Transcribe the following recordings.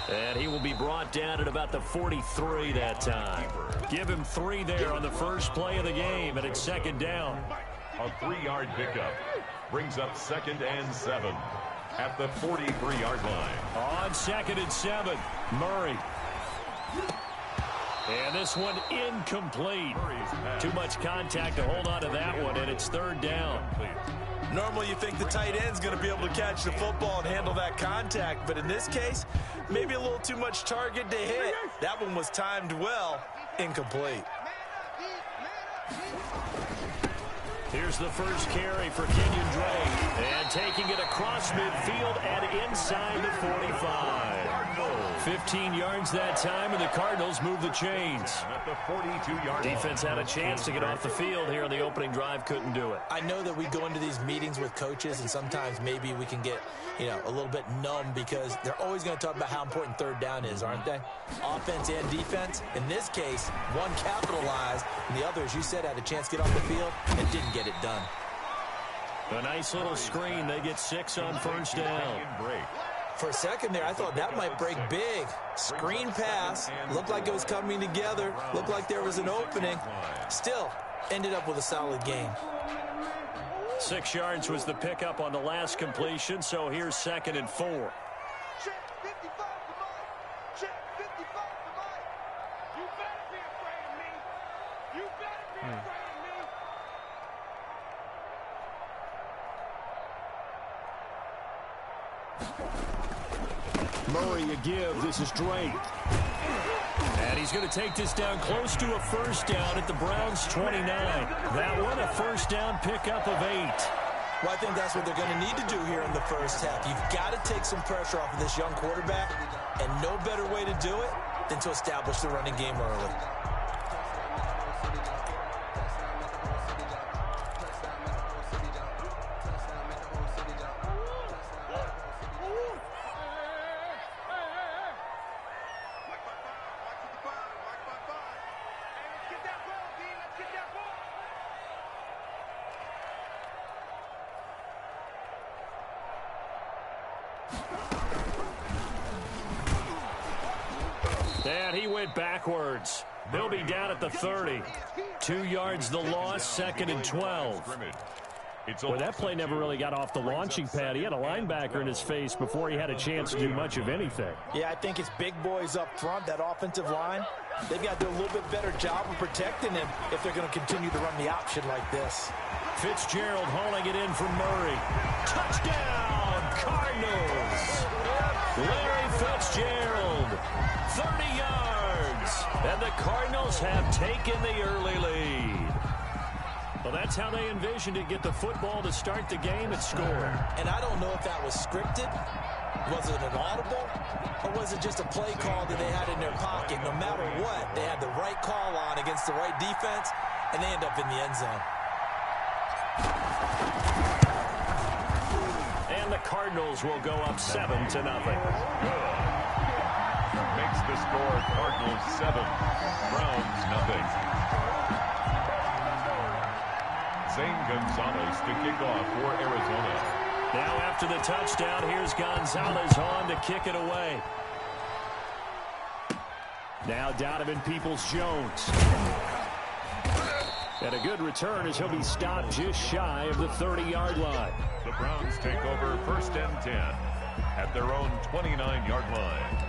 And he will be brought down at about the 43 that time. Give him 3 there on the first play of the game, and it's second down. A 3-yard pickup brings up 2nd and 7 at the 43-yard line. On 2nd and 7, Murray. And this one incomplete. Too much contact to hold on to that one, and it's 3rd down. Normally you think the tight end's going to be able to catch the football and handle that contact, but in this case, maybe a little too much target to hit. That one was timed well, incomplete. Here's the first carry for Kenyon Drake. And taking it across midfield and inside the 45. 15 yards that time, and the Cardinals move the chains. At the 42-yard Defense had a chance to get off the field here in the opening drive, couldn't do it. I know that we go into these meetings with coaches, and sometimes maybe we can get, a little bit numb because they're always going to talk about how important 3rd down is, aren't they? Offense and defense. In this case, one capitalized, and the other, as you said, had a chance to get off the field and didn't get it done. A nice little screen. They get 6 on first down. For a second there, I thought that might break big. Screen pass. Looked like it was coming together. Looked like there was an opening. Still, ended up with a solid game. 6 yards was the pickup on the last completion, so here's 2nd and 4. Murray a give. This is Drake. And he's going to take this down close to a first down at the Browns' 29. That one, a first down pickup of 8. Well, I think that's what they're going to need to do here in the first half. You've got to take some pressure off of this young quarterback, and no better way to do it than to establish the running game early. And he went backwards. They'll be down at the 30. 2 yards the loss, 2nd and 12. Well, that play never really got off the launching pad. He had a linebacker in his face before he had a chance to do much of anything. Yeah, I think it's big boys up front, that offensive line. They've got to do a little bit better job of protecting him if they're going to continue to run the option like this. Fitzgerald hauling it in for Murray. Touchdown, Cardinals. Larry Fitzgerald, 30 yards. And the Cardinals have taken the early lead. Well, that's how they envisioned it. Get the football to start the game and score. And I don't know if that was scripted. Was it an audible? Or was it just a play call that they had in their pocket? No matter what, they had the right call on against the right defense, and they end up in the end zone. And the Cardinals will go up 7-0. Makes the score Cardinals 7, Browns nothing. Zane Gonzalez to kick off for Arizona. Now after the touchdown, here's Gonzalez on to kick it away. Now Donovan Peoples-Jones. And a good return as he'll be stopped just shy of the 30-yard line. The Browns take over 1st and 10 at their own 29-yard line.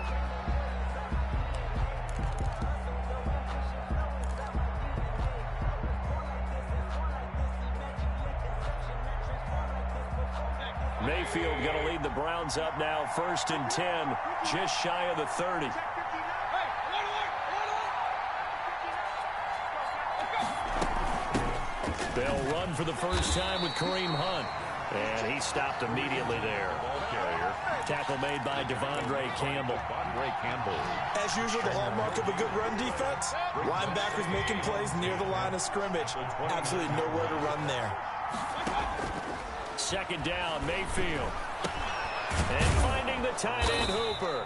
Mayfield going to lead the Browns up now, 1st and 10, just shy of the 30. They'll run for the first time with Kareem Hunt. And he stopped immediately there. Ball carrier. Tackle made by Devondre Campbell. As usual, the hallmark of a good run defense, linebackers making plays near the line of scrimmage. Absolutely nowhere to run there. 2nd down, Mayfield. And finding the tight end, Hooper.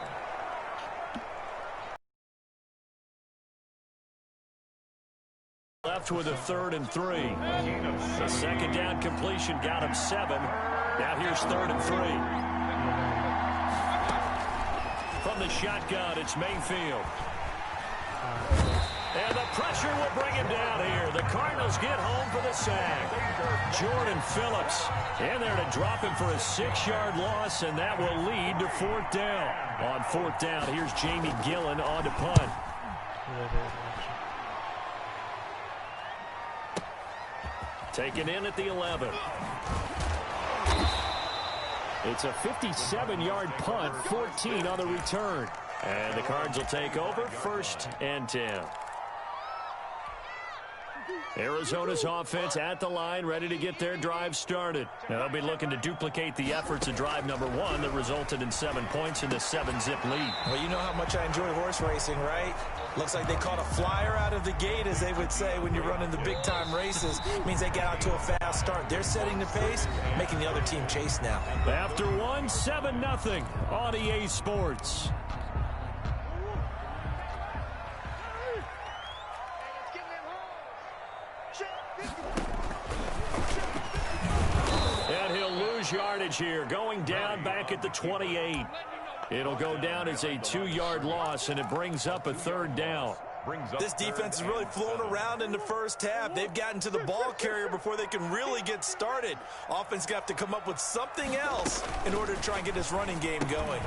Left with a 3rd and 3. The 2nd down completion got him 7. Now here's 3rd and 3. From the shotgun. It's Mayfield. And the pressure will bring him down here. The Cardinals get home for the sack. Jordan Phillips in there to drop him for a 6-yard loss, and that will lead to 4th down. On 4th down, here's Jamie Gillen on to punt. Taken in at the 11. It's a 57-yard punt, 14 on the return. And the Cards will take over, 1st and 10. Arizona's offense at the line, ready to get their drive started. Now they'll be looking to duplicate the efforts of drive number 1 that resulted in 7 points in the 7-zip lead. Well, you know how much I enjoy horse racing, right? Looks like they caught a flyer out of the gate, as they would say when you're running the big-time races. It means they get out to a fast start. They're setting the pace, making the other team chase now. After 1, 7-0 on EA Sports. And he'll lose yardage here, going down back at the 28. It'll go down as a 2-yard loss, and it brings up a 3rd down. This defense has really flown around in the first half. They've gotten to the ball carrier before they can really get started. Offense got to come up with something else in order to try and get this running game going.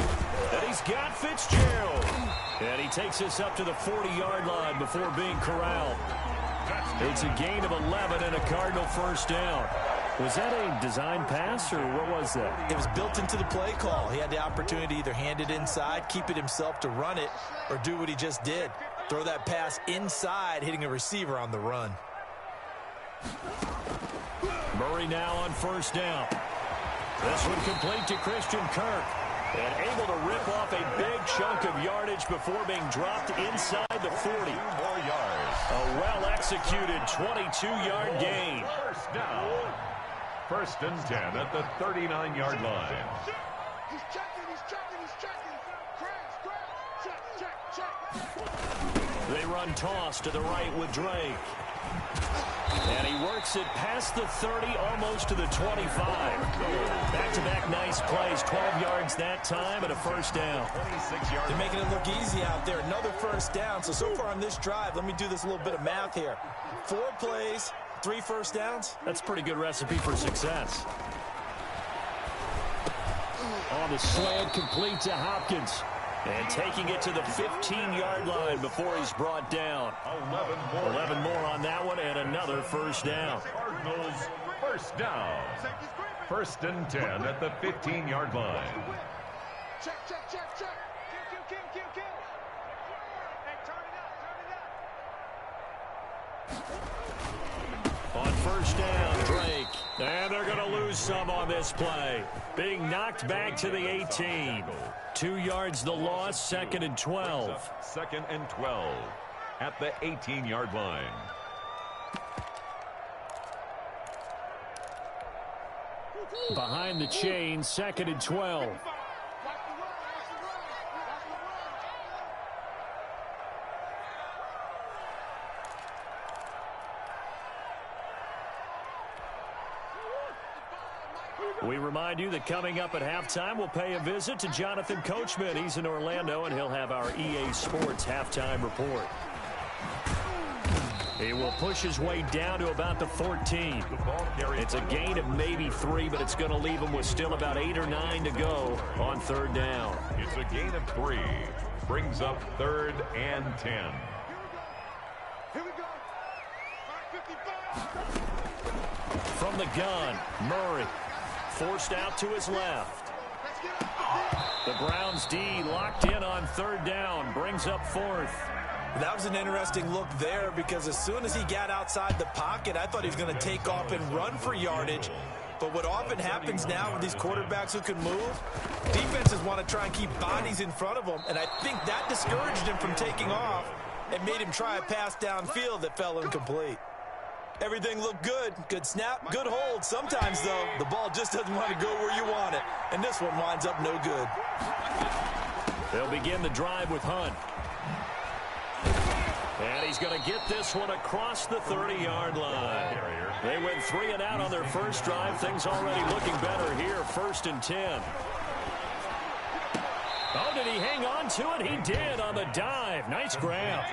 And he's got Fitzgerald. And he takes us up to the 40-yard line before being corralled. It's a gain of 11 and a Cardinal 1st down. Was that a design pass, or what was that? It was built into the play call. He had the opportunity to either hand it inside, keep it himself to run it, or do what he just did. Throw that pass inside, hitting a receiver on the run. Murray now on 1st down. This one complete to Christian Kirk. And able to rip off a big chunk of yardage before being dropped inside the 40. 2 more yards. A well-executed 22-yard gain. 1st down. 1st and 10 at the 39-yard line. He's checking. Check. They run toss to the right with Drake. And he works it past the 30, almost to the 25. Back-to-back nice plays, 12 yards that time, and a 1st down. They're making it look easy out there. Another 1st down. So far on this drive, let me do this little bit of math here. 4 plays, 3 1st downs. That's a pretty good recipe for success. On the slant, complete to Hopkins. And taking it to the 15-yard line before he's brought down. 11 more on that one, and another 1st down. Cardinals 1st down. 1st and 10 at the 15-yard line. Check. Kill. Hey, turn it up. On 1st down, Drake. And they're going to lose some on this play. Being knocked back to the 18. 2 yards the loss, 2nd and 12. 2nd and 12 at the 18-yard line. Behind the chain, 2nd and 12. We remind you that coming up at halftime, we'll pay a visit to Jonathan Coachman. He's in Orlando, and he'll have our EA Sports halftime report. He will push his way down to about the 14. It's a gain of maybe 3, but it's going to leave him with still about 8 or 9 to go on 3rd down. It's a gain of 3. Brings up 3rd and 10. Here we go. 55. From the gun, Murray. Forced out to his left. The Browns D locked in on 3rd down. Brings up 4th. That was an interesting look there, because as soon as he got outside the pocket, I thought he was going to take off and run for yardage. But what often happens now with these quarterbacks who can move, defenses want to try and keep bodies in front of them. And I think that discouraged him from taking off and made him try a pass downfield that fell incomplete. Everything looked good. Good snap, good hold. Sometimes, though, the ball just doesn't want to go where you want it. And this one winds up no good. They'll begin the drive with Hunt. And he's going to get this one across the 30-yard line. They went 3 and out on their first drive. Things already looking better here. 1st and 10. Oh, Did he hang on to it? He did on the dive. Nice grab.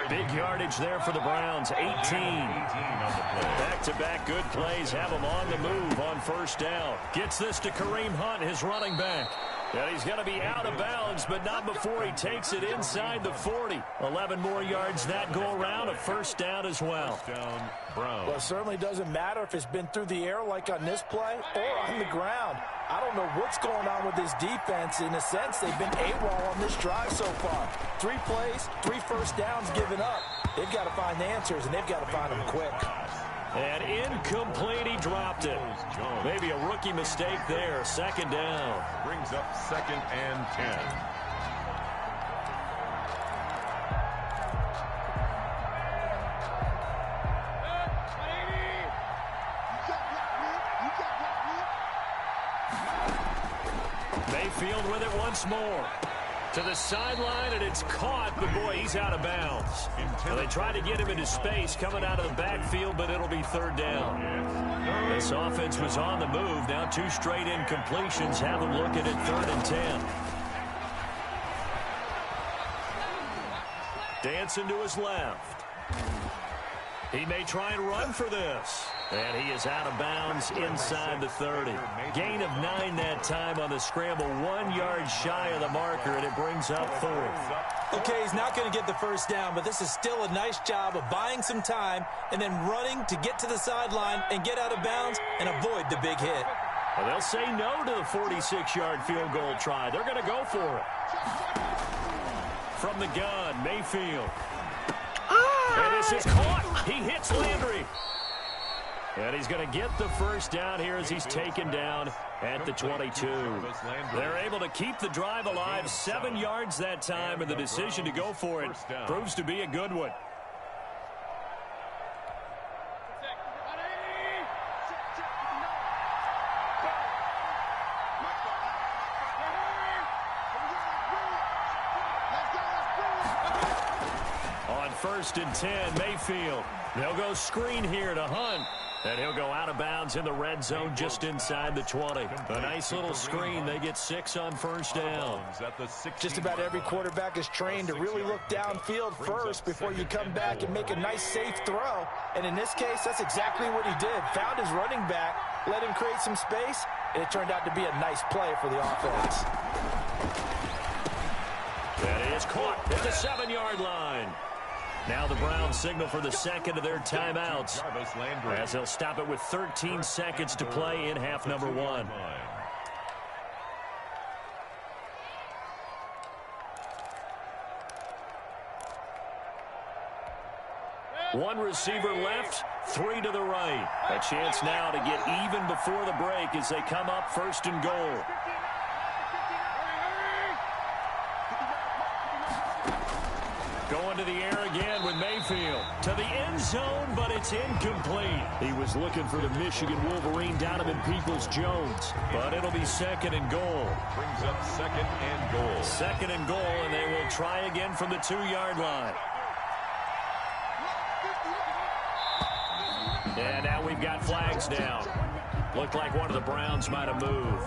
Big yardage there for the Browns, 18. Back-to-back good plays have him on the move on first down. Gets this to Kareem Hunt, his running back. And he's going to be out of bounds, but not before he takes it inside the 40. 11 more yards that go around, a first down as well. Well, it certainly doesn't matter if it's been through the air like on this play or on the ground. I don't know what's going on with this defense. In a sense, they've been AWOL on this drive so far. 3 plays, 3 first downs given up. They've got to find the answers, and they've got to find them quick. And incomplete, he dropped it. Maybe a rookie mistake there. Second down. Brings up 2nd and 10. Mayfield with it once more. To the sideline, and it's caught, but boy, he's out of bounds. Well, they tried to get him into space coming out of the backfield, but it'll be third down. This offense was on the move. Now 2 straight incompletions have them looking at 3rd and 10. Dancing to his left. He may try and run for this. And he is out of bounds inside the 30. Gain of 9 that time on the scramble. 1 yard shy of the marker, and it brings up 4th. Okay, he's not going to get the first down, but this is still a nice job of buying some time and then running to get to the sideline and get out of bounds and avoid the big hit. Well, they'll say no to the 46-yard field goal try. They're going to go for it. From the gun, Mayfield. And this is caught. He hits Landry. And he's going to get the first down here as he's taken down at the 22. They're able to keep the drive alive, 7 yards that time, and the decision to go for it proves to be a good one. On 1st and 10, Mayfield. They'll go screen here to Hunt. And he'll go out of bounds in the red zone just inside the 20. A nice little screen. They get 6 on first down. Just about every quarterback is trained to really look downfield first before you come back and make a nice, safe throw. And in this case, that's exactly what he did. Found his running back, let him create some space, and it turned out to be a nice play for the offense. That is caught at the 7-yard line. Now the Browns signal for the second of their timeouts as they'll stop it with 13 seconds to play in half number 1. One receiver left, 3 to the right. A chance now to get even before the break as they come up 1st and goal. Going to the air again with Mayfield. To the end zone, but it's incomplete. He was looking for the Michigan Wolverine, Donovan Peoples-Jones. But it'll be 2nd and goal. Brings up 2nd and goal. 2nd and goal, and they will try again from the 2-yard line. And now we've got flags down. Looked like one of the Browns might have moved.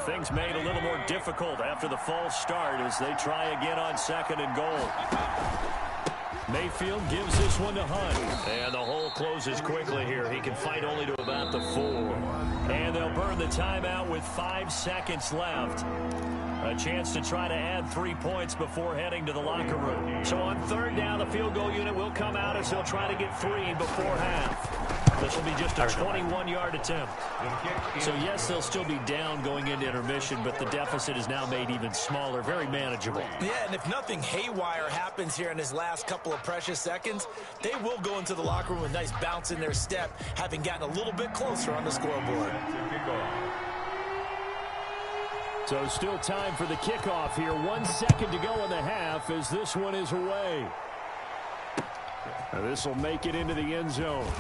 Things made a little more difficult after the false start as they try again on 2nd and goal. Mayfield gives this one to Hunt. And the hole closes quickly here. He can fight only to about the 4. And they'll burn the timeout with 5 seconds left. A chance to try to add 3 points before heading to the locker room. So on 3rd down, the field goal unit will come out as they'll try to get 3 before half. This will be just a 21-yard attempt. So, yes, they'll still be down going into intermission, but the deficit is now made even smaller, very manageable. Yeah, and if nothing haywire happens here in his last couple of precious seconds, they will go into the locker room with a nice bounce in their step, having gotten a little bit closer on the scoreboard. So still time for the kickoff here. 1 second to go in the half as this one is away. Now this will make it into the end zone.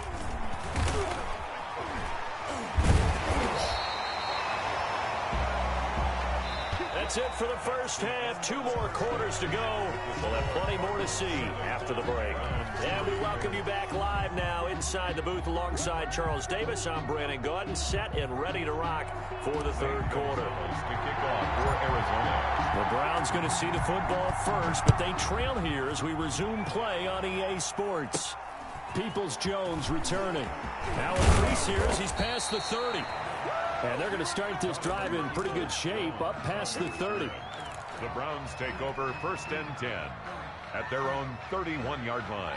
That's it for the first half. 2 more quarters to go. We'll have plenty more to see after the break. And we welcome you back live now inside the booth alongside Charles Davis. I'm Brandon Gaudin, set and ready to rock for the third quarter. To kick off for Arizona. The Browns going to see the football first, but they trail here as we resume play on EA Sports. Peoples-Jones returning. Now increase here as he's past the 30. And they're going to start this drive in pretty good shape up past the 30. The Browns take over 1st and 10 at their own 31-yard line.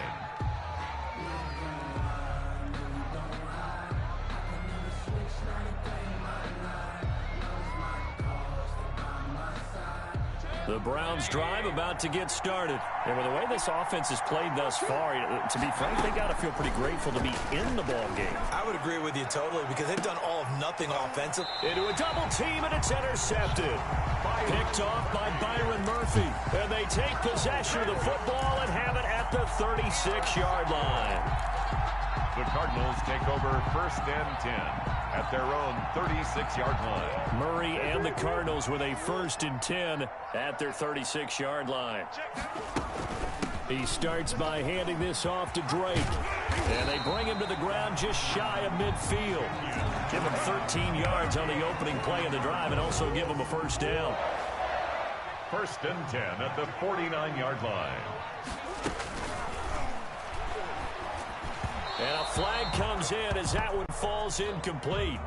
The Browns drive about to get started. And with the way this offense has played thus far, to be frank, they got to feel pretty grateful to be in the ball game. I would agree with you totally because they've done all of nothing offensive. Into a double team, and it's intercepted. Picked off by Byron Murphy. And they take possession of the football and have it at the 36-yard line. The Cardinals take over 1st and 10 at their own 36-yard line. Murray and the Cardinals with a 1st and 10 at their 36-yard line. He starts by handing this off to Drake. And they bring him to the ground just shy of midfield. Give him 13 yards on the opening play of the drive and also give him a first down. 1st and 10 at the 49-yard line. And a flag comes in as that one falls incomplete.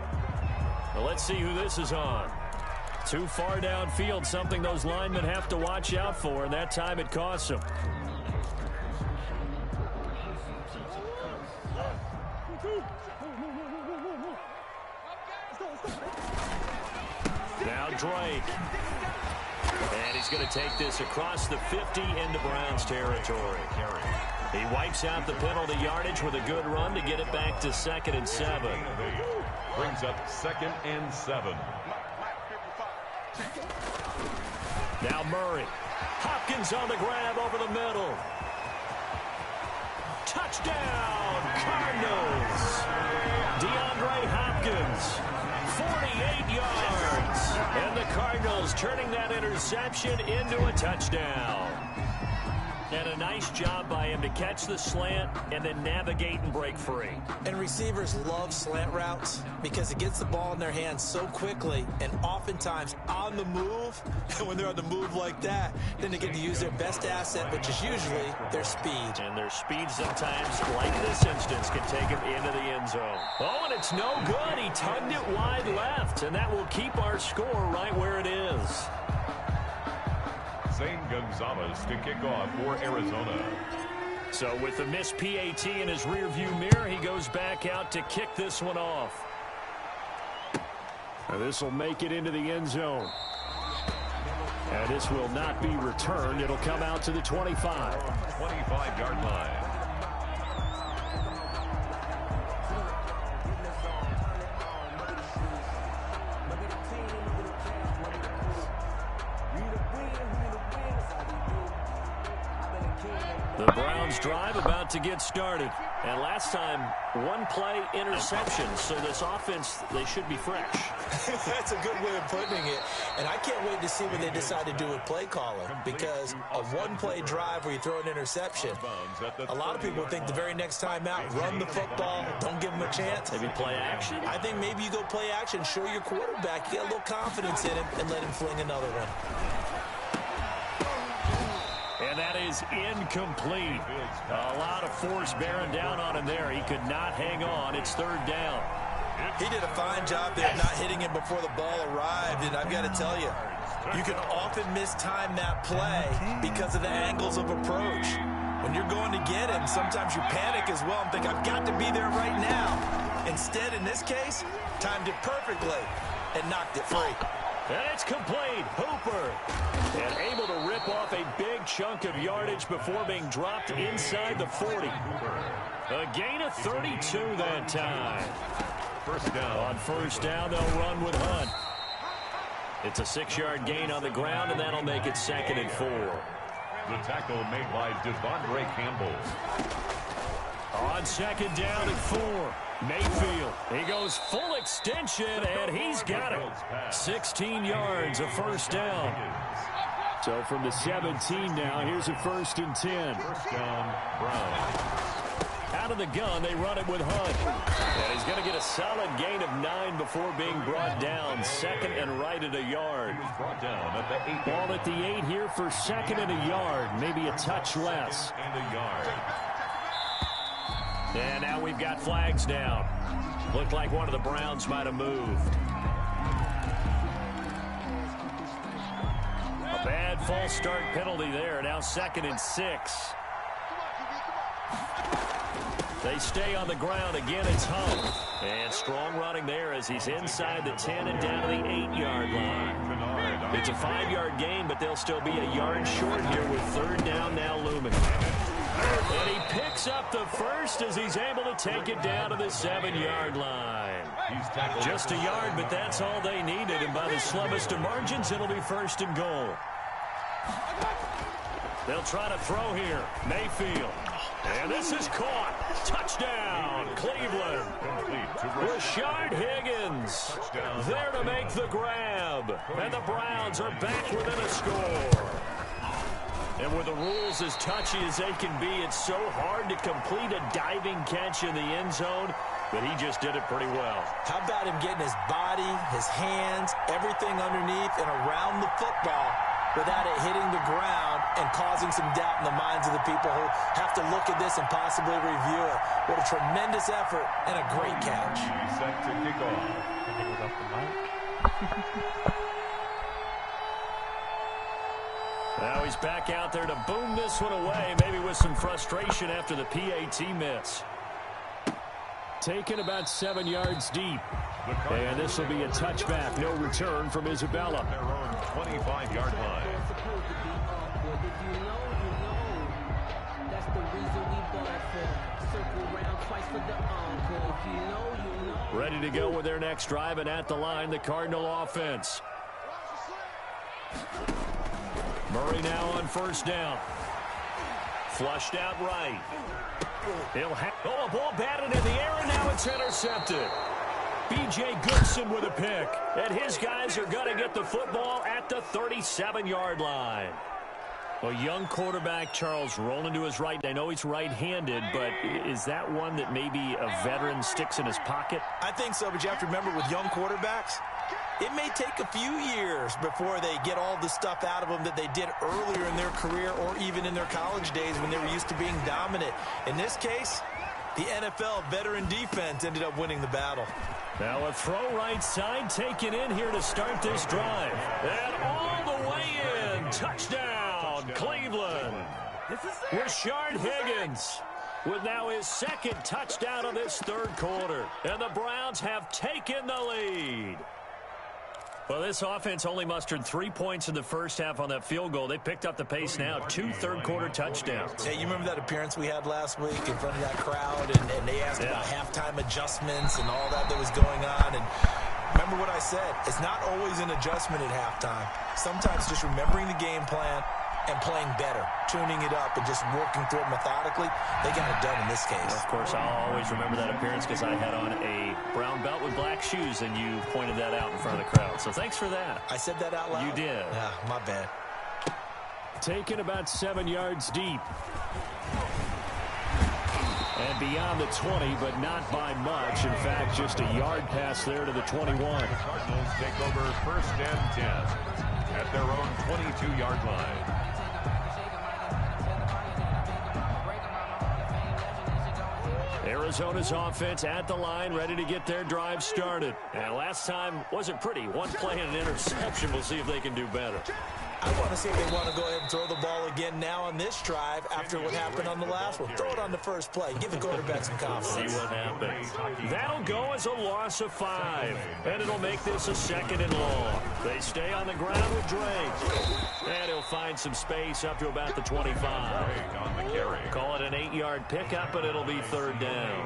Well, let's see who this is on. Too far downfield, something those linemen have to watch out for, and that time it costs them. Now Drake. And he's going to take this across the 50 into Browns territory. He wipes out the penalty yardage with a good run to get it back to 2nd and 7. Brings up 2nd and 7. Now Murray. Hopkins on the grab over the middle. Touchdown, Cardinals. DeAndre Hopkins, 48 yards. And the Cardinals turning that interception into a touchdown. And a nice job by him to catch the slant and then navigate and break free. And receivers love slant routes because it gets the ball in their hands so quickly and oftentimes on the move. And when they're on the move like that, then they get to use their best asset, which is usually their speed. And their speed sometimes, like this instance, can take them into the end zone. Oh, and it's no good. He tugged it wide left, and that will keep our score right where it is. Zane Gonzalez to kick off for Arizona. So with the missed PAT in his rearview mirror, he goes back out to kick this one off. Now this will make it into the end zone. And this will not be returned. It'll come out to the 25. 25-yard line. The Browns drive about to get started. And last time, one play interception. So this offense, they should be fresh. That's a good way of putting it. And I can't wait to see what they decide to do with play calling. Because a one-play drive where you throw an interception, a lot of people think the very next time out, run the football, don't give them a chance. Maybe play action? I think maybe you go play action, show your quarterback, you got a little confidence in him, and let him fling another one. And that is incomplete. A lot of force bearing down on him there. He could not hang on. It's 3rd down. He did a fine job there not hitting him before the ball arrived. And I've got to tell you, you can often mistime that play because of the angles of approach. When you're going to get him, sometimes you panic as well and think, I've got to be there right now. Instead, in this case, timed it perfectly and knocked it free. And it's complete. Hooper. And able to rip off a big chunk of yardage before being dropped inside the 40. A gain of 32 that time. First down. On first down, they'll run with Hunt. It's a 6-yard gain on the ground, and that'll make it 2nd and 4. The tackle made by Devondre Campbell. On 2nd down and 4. Mayfield, he goes full extension, and he's got it. 16 yards, a first down. So from the 17 now, here's a 1st and 10. First down, Brown. Out of the gun, they run it with Hunt. And he's going to get a solid gain of 9 before being brought down. 2nd and right at a yard. He was brought down at the 8. Ball at the 8 here for 2nd and a yard. Maybe a touch less. And a yard. And now we've got flags down. Looked like one of the Browns might have moved. A bad false start penalty there. Now 2nd and 6. They stay on the ground. Again, it's Hunt. And strong running there as he's inside the 10 and down to the 8-yard line. It's a 5-yard gain, but they'll still be a yard short here with 3rd down now looming. And he picks up the first as he's able to take it down to the 7-yard line. Just a yard, but that's all they needed. And by the slimmest of margins, it'll be 1st and goal. They'll try to throw here. Mayfield. And this is caught. Touchdown, Cleveland. Rashard Higgins there to make the grab. And the Browns are back within a score. And with the rules as touchy as they can be, it's so hard to complete a diving catch in the end zone, but he just did it pretty well. How about him getting his body, his hands, everything underneath and around the football without it hitting the ground and causing some doubt in the minds of the people who have to look at this and possibly review it. What a tremendous effort and a great catch. He's set to kick off. I think it was off the mic. Now he's back out there to boom this one away, maybe with some frustration after the PAT miss. Taken about 7 yards deep. And this will be a touchback. No return from Isabella. Their own 25-yard line. Ready to go with their next drive, and at the line, the Cardinal offense. Murray now on 1st down. Flushed out right. He'll have a ball batted in the air, and now it's intercepted. B.J. Goodson with a pick, and his guys are going to get the football at the 37-yard line. Well, young quarterback Charles rolling to his right. I know he's right-handed, but is that one that maybe a veteran sticks in his pocket? I think so, but you have to remember with young quarterbacks, it may take a few years before they get all the stuff out of them that they did earlier in their career or even in their college days when they were used to being dominant. In this case, the NFL veteran defense ended up winning the battle. Now a throw right side taken in here to start this drive. And all the way in. Touchdown, Cleveland. Rashard Higgins with now his 2nd touchdown of this 3rd quarter. And the Browns have taken the lead. Well, this offense only mustered 3 points in the first half on that field goal. They picked up the pace now. 2 third-quarter touchdowns. Hey, you remember that appearance we had last week in front of that crowd? And they asked about halftime adjustments and all that was going on. And remember what I said. It's not always an adjustment at halftime. Sometimes just remembering the game plan and playing better, tuning it up and just working through it methodically. They got it done in this case. Of course, I'll always remember that appearance because I had on a brown belt with black shoes, and you pointed that out in front of the crowd. So thanks for that. I said that out loud? You did. Yeah, my bad. Taken about 7 yards deep. And beyond the 20, but not by much. In fact, just a yard pass there to the 21. The Cardinals take over 1st and 10 at their own 22-yard line. Arizona's offense at the line, ready to get their drive started. And last time wasn't pretty. One play and an interception. We'll see if they can do better. I want to see if they want to go ahead and throw the ball again now on this drive after what happened on the last one. Throw it on the first play. Give the quarterback some confidence. See what happens. That'll go as a loss of 5. And it'll make this a 2nd and long. They stay on the ground with Drake. And he'll find some space up to about the 25. On the carry. Call it an 8-yard pickup, but it'll be 3rd down.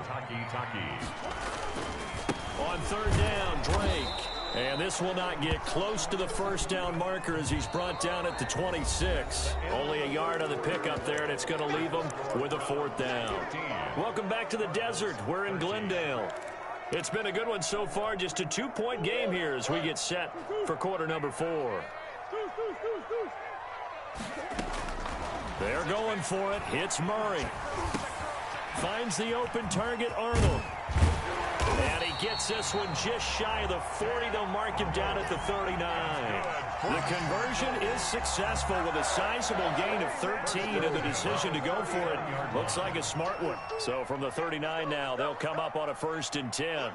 On 3rd down, Drake. And this will not get close to the first down marker as he's brought down at the 26. Only a yard on the pickup there, and it's going to leave him with a fourth down. Welcome back to the desert. We're in Glendale. It's been a good one so far. Just a 2-point game here as we get set for quarter number 4. They're going for it. Hits Murray. Finds the open target, Arnold. And he gets this one just shy of the 40. They'll mark him down at the 39. The conversion is successful with a sizable gain of 13, and the decision to go for it looks like a smart one. So from the 39 now, they'll come up on a 1st and 10.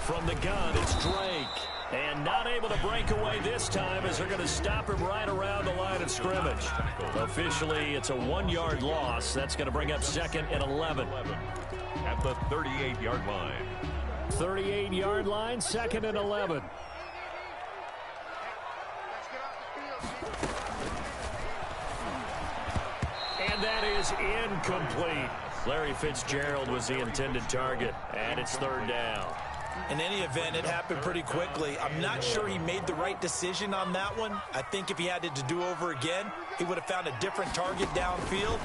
From the gun, it's Drake. And not able to break away this time as they're going to stop him right around the line of scrimmage. Officially, it's a 1-yard loss. That's going to bring up 2nd and 11. At the 38-yard line. 38-yard line, 2nd and 11. And that is incomplete. Larry Fitzgerald was the intended target, and it's 3rd down. In any event, it happened pretty quickly. I'm not sure he made the right decision on that one. I think if he had to do over again, he would have found a different target downfield.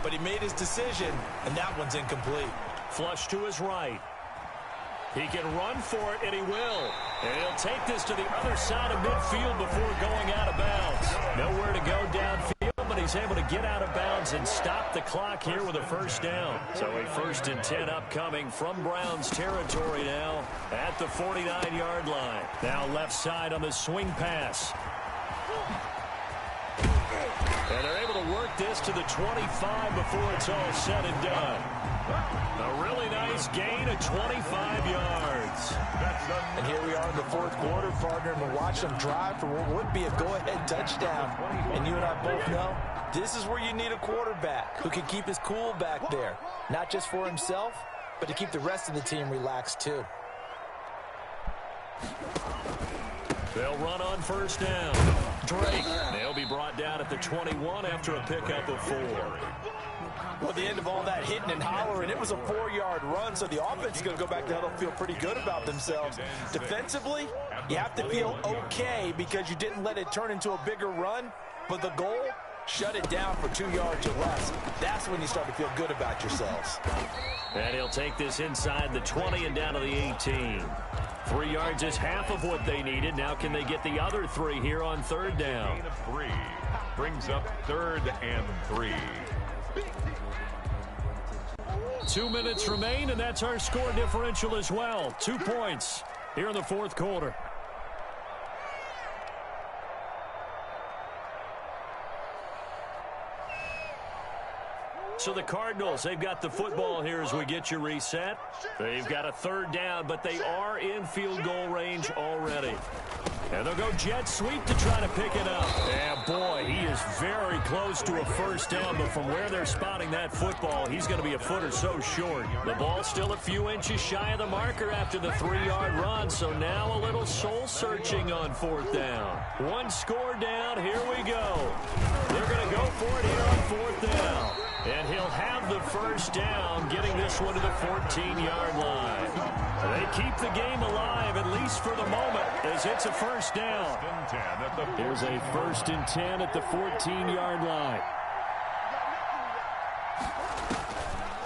But he made his decision, and that one's incomplete. Flush to his right. He can run for it, and he will. And he'll take this to the other side of midfield before going out of bounds. Nowhere to go downfield, but he's able to get out of bounds and stop the clock here with a 1st down. So a 1st and 10 upcoming from Browns territory now at the 49-yard line. Now left side on the swing pass. And they're able to work this to the 25 before it's all said and done. A really nice gain of 25 yards. And here we are in the 4th quarter, partner, and we're watching them drive for what would be a go-ahead touchdown. And you and I both know this is where you need a quarterback who can keep his cool back there. Not just for himself, but to keep the rest of the team relaxed too. They'll run on 1st down. Drake. They'll be brought down at the 21 after a pickup of 4. Well, the end of all that hitting and hollering, it was a 4-yard run, so the offense is going to go back to huddle and feel pretty good about themselves. Defensively, you have to feel okay because you didn't let it turn into a bigger run, but the goal, shut it down for 2 yards or less. That's when you start to feel good about yourselves. And he'll take this inside the 20 and down to the 18. 3 yards is half of what they needed. Now can they get the other 3 here on 3rd down? Gain of 3 brings up 3rd and 3. 2 minutes remain, and that's our score differential as well. 2 points here in the 4th quarter. So the Cardinals, they've got the football here as we get you reset. They've got a 3rd down, but they are in field goal range already. And they'll go jet sweep to try to pick it up. And boy, he is very close to a 1st down, but from where they're spotting that football, he's going to be a foot or so short. The ball's still a few inches shy of the marker after the 3-yard run, so now a little soul-searching on 4th down. 1 score down, here we go. They're going to go for it here on 4th down. And he'll have the 1st down, getting this one to the 14-yard line. They keep the game alive, at least for the moment, as it's a 1st down. Here's a 1st and 10 at the 14-yard line.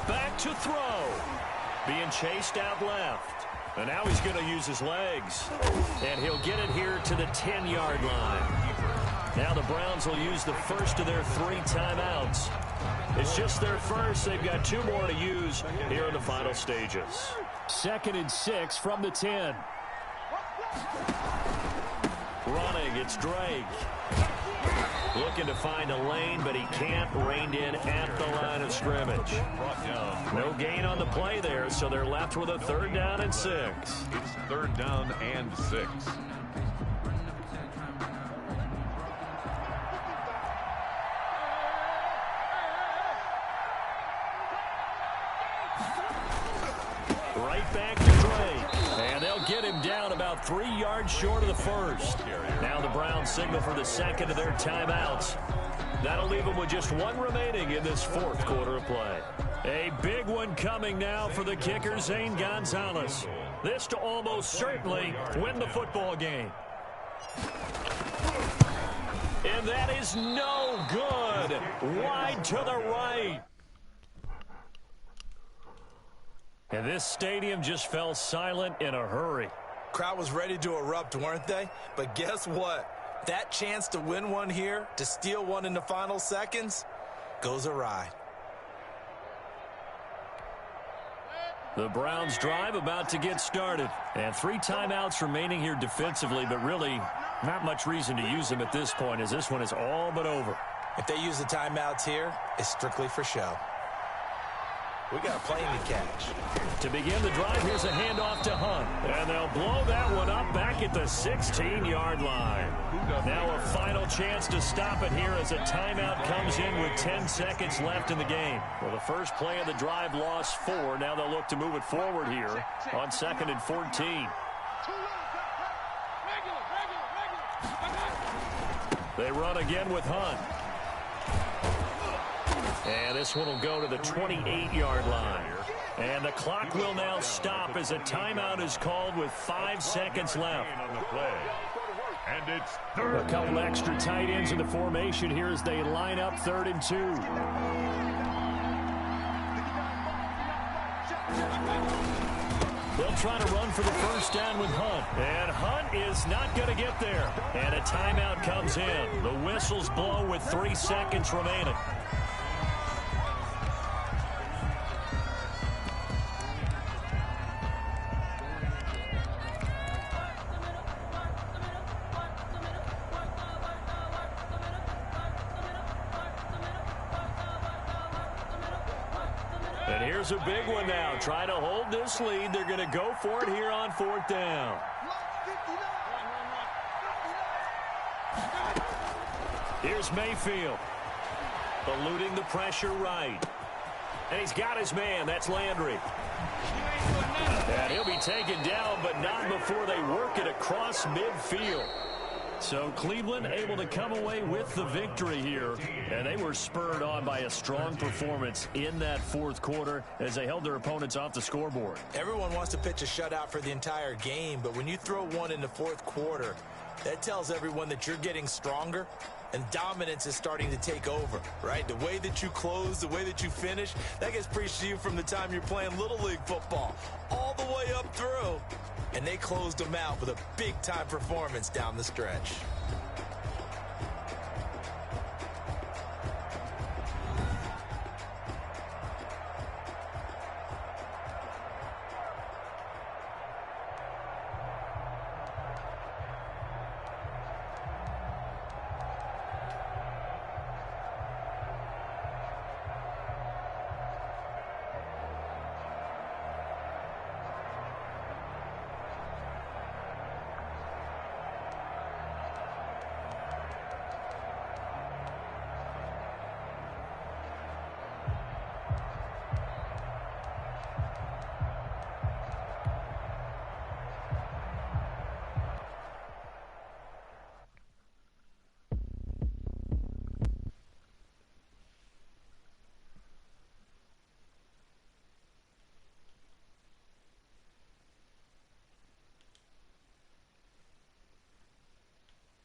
Back to throw. Being chased out left. And now he's going to use his legs. And he'll get it here to the 10-yard line. Now the Browns will use the first of their 3 timeouts. It's just their first. They've got 2 more to use here in the final stages. 2nd and 6 from the 10. Running, it's Drake. Looking to find a lane, but he can't. Reined in at the line of scrimmage. No gain on the play there, so they're left with a 3rd down and 6. It's 3rd down and 6. Right back to Drake. And they'll get him down about 3 yards short of the 1st. Now the Browns signal for the 2nd of their timeouts. That'll leave them with just 1 remaining in this 4th quarter of play. A big one coming now for the kicker, Zane Gonzalez. This to almost certainly win the football game. And that is no good. Wide to the right. And this stadium just fell silent in a hurry. Crowd was ready to erupt, weren't they? But guess what? That chance to win one here, to steal one in the final seconds, goes awry. The Browns drive about to get started. And 3 timeouts remaining here defensively, but really not much reason to use them at this point as this one is all but over. If they use the timeouts here, it's strictly for show. We got a plane to catch. To begin the drive, here's a handoff to Hunt. And they'll blow that one up back at the 16-yard line. Now a final chance to stop it here as a timeout comes in with 10 seconds left in the game. Well, the first play of the drive lost 4. Now they'll look to move it forward here on 2nd and 14. They run again with Hunt. And this one will go to the 28-yard line. And the clock will now stop as a timeout is called with 5 seconds left. And it's A couple extra tight ends in the formation here as they line up 3rd and 2. They'll try to run for the first down with Hunt. And Hunt is not going to get there. And a timeout comes in. The whistles blow with 3 seconds remaining. And here's a big one now. Trying to hold this lead. They're going to go for it here on 4th down. Here's Mayfield. Eluding the pressure right. And he's got his man. That's Landry. And he'll be taken down, but not before they work it across midfield. So Cleveland able to come away with the victory here. And they were spurred on by a strong performance in that 4th quarter as they held their opponents off the scoreboard. Everyone wants to pitch a shutout for the entire game, but when you throw one in the 4th quarter, that tells everyone that you're getting stronger and dominance is starting to take over, right? The way that you close, the way that you finish, that gets preached to you from the time you're playing Little League football all the way up through. And they closed them out with a big-time performance down the stretch.